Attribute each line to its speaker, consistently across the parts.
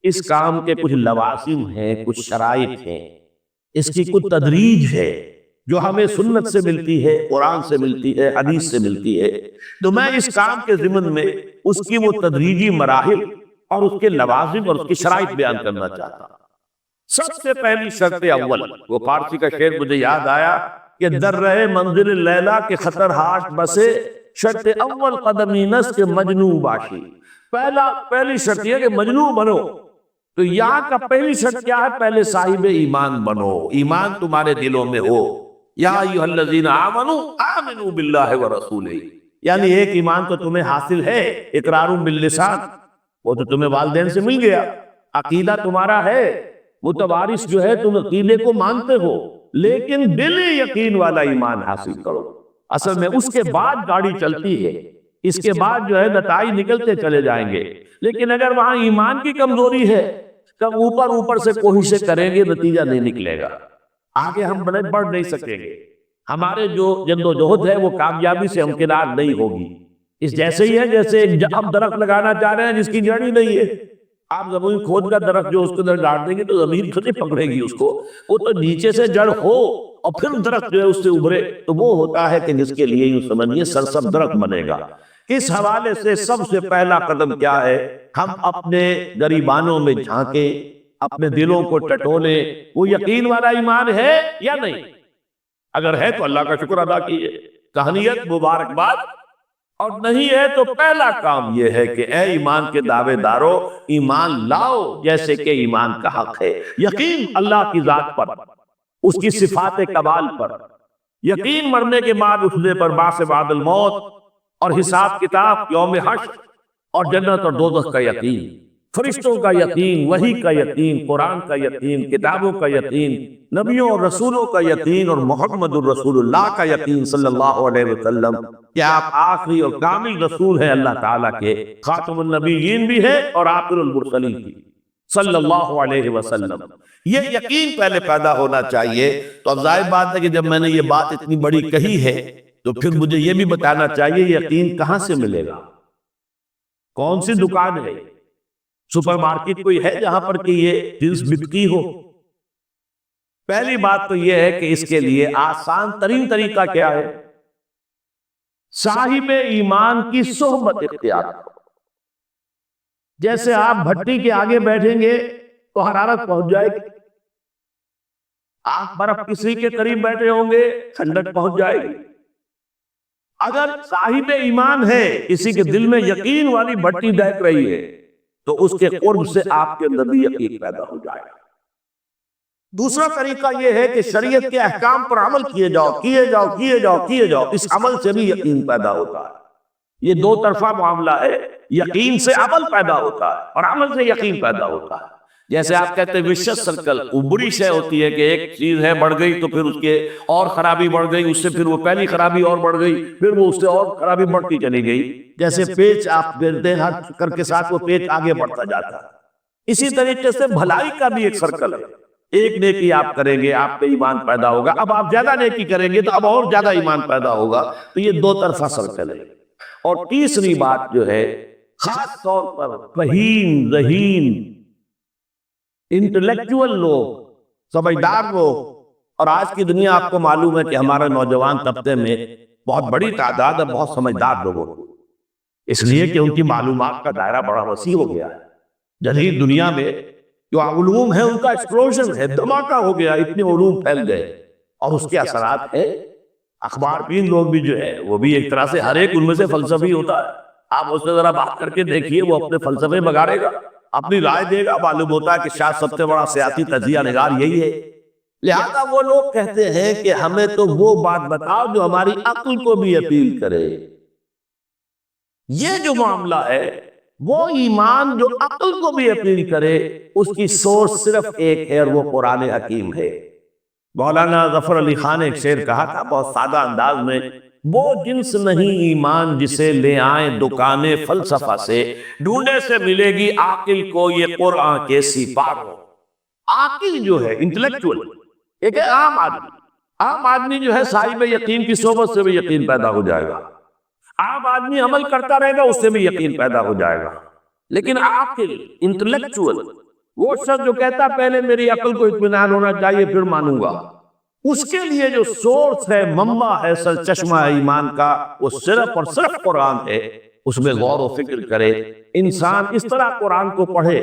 Speaker 1: اس کام کے کچھ لوازم ہیں، کچھ شرائط ہیں، اس کی کچھ تدریج ہے جو ہمیں سنت سے ملتی ہے، قرآن سے ملتی ہے، حدیث سے ملتی ہے۔ تو میں اس کام کے ضمن میں اس کی وہ تدریجی مراحل اور اس کے لوازم اور اس کی شرائط بیان کرنا چاہتا ہوں۔ سب سے پہلی شرط اول، وہ فارسی کا شعر مجھے یاد آیا کہ در رہے منزل لیلا کے خطر ہاش بسے، شرط اول قدمی نس کے مجنو باشی۔ پہلی شرط یہ کہ مجنو بنو۔ تو یہاں کا پہلی شرط کیا ہے؟ پہلے صاحب ایمان بنو، ایمان تمہارے دلوں میں ہو۔ یا ایھا الذین آمنوا آمنوا باللہ ورسولہ، یعنی ایک ایمان تو تمہیں حاصل ہے، اقرار باللسان، وہ تو تمہیں والدین سے مل گیا، عقیدہ تمہارا ہے، متوارث جو ہے تم عقیدے کو مانتے ہو، لیکن دل یقین والا ایمان حاصل کرو۔ اصل میں اس کے بعد گاڑی چلتی ہے، اس کے بعد جو ہے نتائج نکلتے چلے جائیں گے، لیکن اگر وہاں ایمان کی کمزوری ہے تو اوپر سے کوششیں کریں گے، نتیجہ نہیں نکلے گا، آگے ہم بڑھ نہیں سکیں گے، ہمارے جو جد و جہد ہے وہ کامیابی سے ہمکنار نہیں ہوگی۔ اس جیسے ہی ہے جیسے ہم درخت لگانا چاہ رہے ہیں جس کی جڑ ہی نہیں ہے، آپ زمین کھود کا درخت جو اس کے اندر ڈال دیں گے تو زمین تو نہیں پکڑے گی اس کو، وہ تو نیچے سے جڑ ہو اور پھر درخت جو ہے اس سے ابھرے، تو وہ ہوتا ہے کہ جس کے لیے یوں سمجھیے سرسبز درخت بنے گا۔ اس حوالے سے سب سے پہلا قدم کیا ہے؟ ہم اپنے گریبانوں میں جھانکیں، اپنے دلوں کو ٹٹولیں، وہ یقین والا ایمان ہے یا نہیں؟ اگر ہے تو اللہ کا شکر ادا کیجئے، تہنیت، مبارکباد، اور نہیں ہے تو پہلا کام یہ ہے کہ اے ایمان کے دعوے دارو، ایمان لاؤ جیسے کہ ایمان کا حق ہے۔ یقین اللہ کی ذات پر، اس کی صفات کمال پر، یقین مرنے کے بعد اٹھنے پر، بعث بعد الموت اور حساب کتاب، یوم حشر اور جنت اور دوزخ کا یقین، فرشتوں کا یقین، وحی کا یقین، قرآن کا یقین، کتابوں کا یقین، نبیوں اور رسولوں کا یقین، اور محمد الرسول اللہ کا یقین صلی اللہ علیہ وسلم کہ آپ آخری اور کامل رسول ہیں اللہ تعالیٰ کے، خاتم النبیین بھی ہے اور آخر المرسلین بھی صلی اللہ علیہ وسلم۔ یہ یقین پہلے پیدا ہونا چاہیے۔ تو اب ظاہر بات ہے کہ جب میں نے یہ بات اتنی بڑی کہی ہے تو پھر مجھے یہ بھی بتانا چاہیے یقین کہاں سے ملے گا، کون سی دکان ہے، سپر مارکیٹ کوئی ہے جہاں پر کہ یہ جنس بکتی ہو؟ پہلی بات تو یہ ہے کہ اس کے لیے آسان ترین طریقہ کیا ہے؟ صاحب ایمان کی صحبت اختیار کرو۔ جیسے آپ بھٹی کے آگے بیٹھیں گے تو حرارت پہنچ جائے گی، آپ برف کسی کے قریب بیٹھے ہوں گے ٹھنڈک پہنچ جائے گی۔ اگر صاحب ایمان ہے، کسی کے دل میں یقین والی بھٹی دہک رہی ہے، تو اس کے قرب سے آپ کے اندر بھی یقین پیدا ہو جائے گا۔ دوسرا طریقہ یہ ہے کہ شریعت کے احکام پر عمل کیے جاؤ، اس عمل سے بھی یقین پیدا ہوتا ہے۔ یہ دو طرفہ معاملہ ہے، یقین سے عمل پیدا ہوتا ہے اور عمل سے یقین پیدا ہوتا ہے۔ جیسے آپ کہتے ہیں وشس سرکل، وہ بری شے ہوتی ہے کہ ایک چیز ہے بڑھ گئی تو پھر اس کے اور خرابی بڑھ گئی، اس سے پھر وہ پہلی خرابی اور بڑھ گئی، پھر وہ اس سے اور خرابی بڑھتی چلی گئی۔ جیسے پیچ آپ پھیرتے ہیں ہر چکر کے ساتھ وہ پیچ آگے بڑھتا جاتا ہے، اسی طریقے سے بھلائی کا بھی ایک سرکل ہے۔ ایک نیکی آپ کریں گے آپ پہ ایمان پیدا ہوگا، اب آپ زیادہ نیکی کریں گے تو اب اور زیادہ ایمان پیدا ہوگا، تو یہ دو طرفہ سرکل ہے۔ اور تیسری بات جو ہے، خاص طور پر فہیم، ذہین، انٹلیکچوئل لوگ، سمجھدار لوگ، اور آج کی دنیا آپ کو معلوم ہے کہ ہمارے نوجوان طبقے میں بہت بڑی تعداد ہے بہت سمجھدار لوگوں کی، اس لیے کہ ان کی معلومات کا دائرہ بڑا وسیع ہو گیا ہے۔ جدید دنیا میں جو علوم ہے ان کا ایکسپلوژن ہے، دھماکہ ہو گیا، اتنے علوم پھیل گئے، اور اس کے اثرات ہے۔ اخبار بین لوگ بھی جو ہے وہ بھی ایک طرح سے ہر ایک ان میں سے فلسفی ہوتا ہے، آپ اس سے ذرا بات کر کے دیکھیے، وہ اپنے فلسفے بگاڑے گا، اپنی رائے دے گا، معلوم ہوتا ہے کہ شاید سب سے بڑا سیاسی تجزیہ نگار یہی ہے۔ لہذا وہ لوگ کہتے ہیں کہ ہمیں تو وہ بات بتاؤ جو ہماری عقل کو بھی اپیل کرے۔ یہ جو معاملہ ہے وہ ایمان جو عقل کو بھی اپیل کرے، اس کی سورس صرف ایک ہے اور وہ قرآن حکیم ہے۔ مولانا ظفر علی خان نے ایک شعر کہا تھا بہت سادہ انداز میں، وہ جنس نہیں ایمان جسے لے آئیں دکانے فلسفہ سے، ڈھونڈے سے ملے گی عاقل کو یہ قرآن کے سپاروں۔ عاقل جو ہے انٹلیکچوئل، ایک ہے عام آدمی جو ہے صاحب یقین کی صحبت سے بھی یقین پیدا ہو جائے گا، عام آدمی عمل کرتا رہے گا اس سے بھی یقین پیدا ہو جائے گا، لیکن عاقل، انٹلیکچوئل، وہ شخص جو کہتا پہلے میری عقل کو اطمینان ہونا چاہیے پھر مانوں گا، اس کے لیے جو سورس ہے، منبع ہے، سرچشمہ ہے ایمان کا، وہ صرف اور صرف قرآن ہے۔ اس میں غور و فکر کرے، انسان اس طرح قرآن کو پڑھے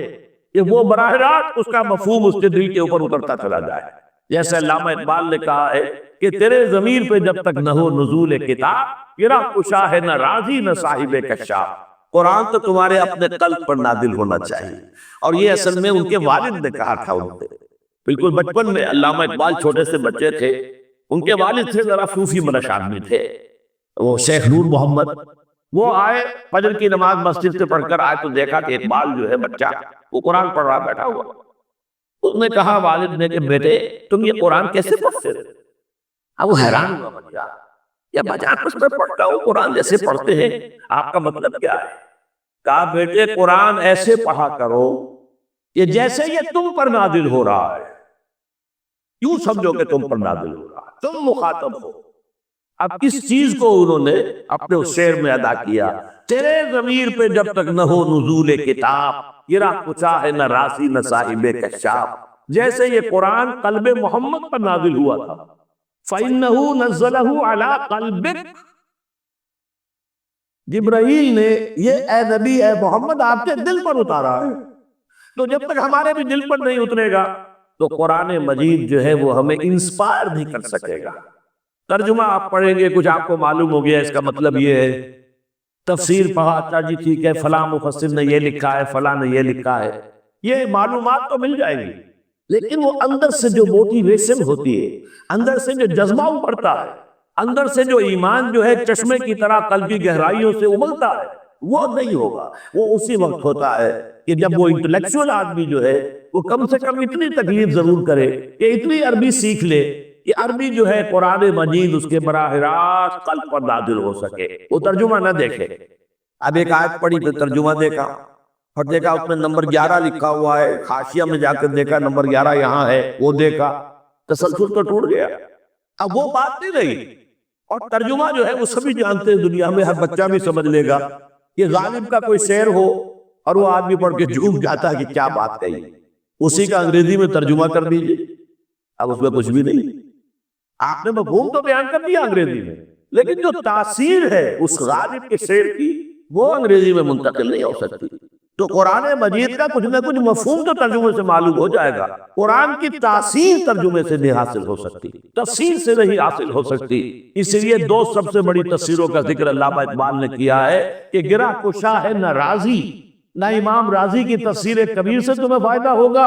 Speaker 1: کہ وہ براہ راست اس کا مفہوم اس کے دل کے اوپر اترتا چلا جائے۔ جیسے علامہ اقبال نے کہا ہے کہ تیرے ضمیر پہ جب تک نہ ہو نزول کتاب، گرا کشا ہے نہ راضی نہ صاحب کشاف۔ قرآن تو تمہارے اپنے قلب پر نازل ہونا چاہیے، اور یہ اصل میں ان کے والد نے کہا تھا ان سے۔ بالکل بچپن میں علامہ اقبال چھوٹے سے بچے تھے، ان کے والد سے ذرا صوفی منش آدمی تھے، وہ شیخ نور محمد۔ وہ آئے فجر کی نماز مسجد سے پڑھ کر آئے تو دیکھا کہ اقبال جو ہے بچہ وہ قرآن پڑھ رہا بیٹھا ہوا۔ اس نے کہا والد نے کہ بیٹے تم یہ قرآن کیسے پڑھتے ہو؟ اب وہ حیران ہوا بچہ، یا بچہ کچھ میں پڑھتا ہوں قرآن جیسے پڑھتے ہیں، آپ کا مطلب کیا ہے؟ کہا بیٹے قرآن ایسے پڑھا کرو کہ جیسے یہ تم پر نازل ہو رہا ہے، یوں سمجھو کہ تم پر نازل ہو رہا ہے، تم مخاطب ہو۔ اب کس چیز کو انہوں نے اپنے اس شعر میں ادا کیا؟ تیرے ضمیر پہ جب تک نہ ہو نزول کتاب، گرا کچا ہے نہ راسی نہ صاحب کشاف۔ جیسے یہ قرآن قلب محمد پر نازل ہوا تھا، فَإِنَّهُ نَزَّلَهُ عَلَىٰ قَلْبِكَ، جبرائیل نے یہ اے نبی اے محمد آپ کے دل پر اتارا ہے۔ تو جب تک ہمارے بھی دل پر نہیں اترے گا تو قرآن مجید جو ہے وہ ہمیں انسپائر نہیں کر سکے گا۔ ترجمہ آپ پڑھیں گے، کچھ آپ کو معلوم ہو گیا اس کا مطلب یہ ہے، تفسیر پڑھا اچھا جی ٹھیک ہے فلاں مفسر نے یہ لکھا ہے، فلاں نے یہ لکھا ہے، یہ معلومات تو مل جائے گی، لیکن وہ اندر سے جو موٹیویشن ہوتی ہے، اندر سے جو جذبہ ابھرتا ہے، اندر سے جو ایمان جو ہے چشمے کی طرح قلبی گہرائیوں سے ابلتا ہے، وہ نہیں ہوگا۔ وہ اسی وقت ہوتا ہے کہ جب وہ انٹلیکچوئل آدمی جو ہے وہ کم سے کم اتنی تکلیف ضرور کرے کہ اتنی عربی سیکھ لے کہ عربی جو ہے قرآن مجید اس کے براہ راست قلب پر نازل ہو سکے، وہ ترجمہ نہ دیکھے۔ اب ایک آیت پڑھی پھر ترجمہ دیکھا، اور دیکھا اس میں نمبر 11 لکھا ہوا ہے، حاشیہ میں جا کر دیکھا نمبر 11 یہاں ہے، وہ دیکھا، تسلسل تو ٹوٹ گیا۔ اب وہ بات نہیں رہی، اور ترجمہ جو ہے وہ سبھی جانتے ہیں، دنیا میں ہر بچہ بھی سمجھ لے گا کہ غالب کا کوئی شعر ہو اور وہ آدمی پڑھ کے جھوم جاتا ہے کہ کیا بات کہی، اسی کا انگریزی میں ترجمہ کر دیجئے، اب اس میں کچھ بھی نہیں۔ آپ نے مفہوم تو بیان کر دیا انگریزی میں، لیکن جو تاثیر ہے اس غالب کے شعر کی وہ انگریزی میں منتقل نہیں ہو سکتی۔ تو قرآن مجید کا کچھ نہ کچھ مفہوم تو ترجمے سے معلوم ہو جائے گا، قرآن کی تاثیر ترجمے سے نہیں حاصل ہو سکتی، تفسیر سے نہیں حاصل ہو سکتی۔ اس لیے دو سب سے بڑی تفسیروں کا ذکر علامہ اقبال نے کیا ہے کہ گرا کشا ہے نہ راضی، نہ امام راضی کی تفسیر کبیر سے تمہیں فائدہ ہوگا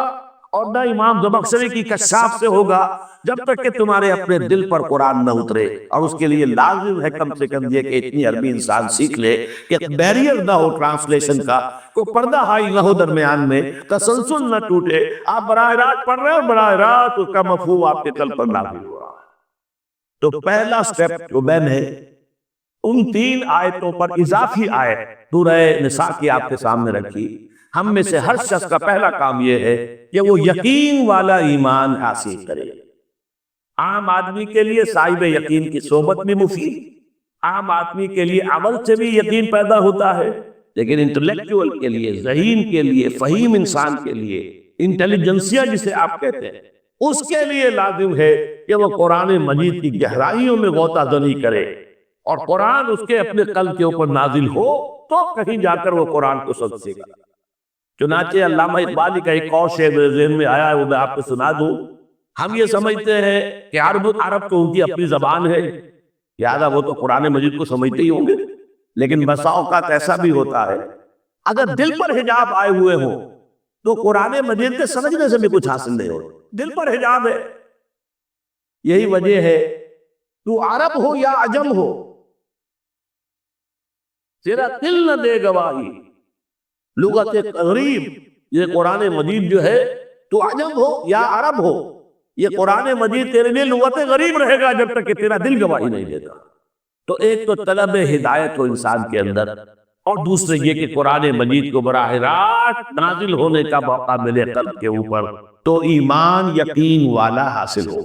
Speaker 1: اور نہ امام زمخشری کی کشاف سے ہوگا، جب تک کہ تمہارے اپنے دل پر قرآن نہ اترے۔ اور اس کے لیے لازم ہے کم سے کم یہ کہ اتنی عربی انسان سیکھ لے کہ بیریئر نہ ہو ٹرانسلیشن کا، کوئی پردہ ہائی نہ ہو درمیان میں، تسلسل نہ ٹوٹے، آپ براہ راست پڑھ رہے ہیں اور براہ راست اس کا مفہوم آپ کے قلب پر نازل ہو رہا ہے۔ تو پہلا سٹیپ جو میں نے ان 3 آیتوں پر اضافی آیت سورہ نساء کی آپ کے سامنے رکھی، ہم میں سے ہر شخص کا پہلا کام یہ ہے کہ وہ یقین والا ایمان حاصل کرے۔ عام آدمی کے لیے صاحب یقین کی صحبت بھی مفید، عام آدمی کے لیے عمل سے بھی یقین پیدا ہوتا ہے، لیکن انٹلیکچوئل کے لیے، ذہین کے لیے، فہیم انسان کے لیے، انٹیلیجنسیا جسے آپ کہتے ہیں، اس کے لیے لازم ہے کہ وہ قرآن مجید کی گہرائیوں میں غوطہ زنی کرے، اور قرآن اس کے اپنے قلب کے اوپر نازل ہو تو کہیں جا کر وہ قرآن کو سمجھے گا۔ چنانچہ علامہ اقبال کا ایک اور شعر میرے ذہن میں آیا ہے، وہ میں آپ کو سنا دوں۔ ہم یہ سمجھتے ہیں کہ عرب تو ان کی اپنی زبان ہے، لہٰذا وہ تو قرآن مجید کو سمجھتے ہی ہوں گے، لیکن بسا اوقات ایسا بھی ہوتا ہے اگر دل پر حجاب آئے ہوئے ہوں تو قرآن مجید کے سمجھنے سے بھی کچھ حاصل نہیں ہو، دل پر حجاب ہے۔ یہی وجہ ہے تو عرب ہو یا عجم ہو، تیرا دل نہ دے گواہی، لغت غریب، یہ قرآن مجید جو ہے تو عجم ہو یا عرب ہو، یہ قرآن مجید تیرے لیے لغت غریب رہے گا جب تک کہ تیرا دل گواہی نہیں دیتا۔ تو ایک تو طلب ہدایت ہو انسان کے اندر، اور دوسرے یہ کہ قرآن مجید کو براہ راست نازل ہونے کا موقع ملے قلب کے اوپر، تو ایمان یقین والا حاصل ہو۔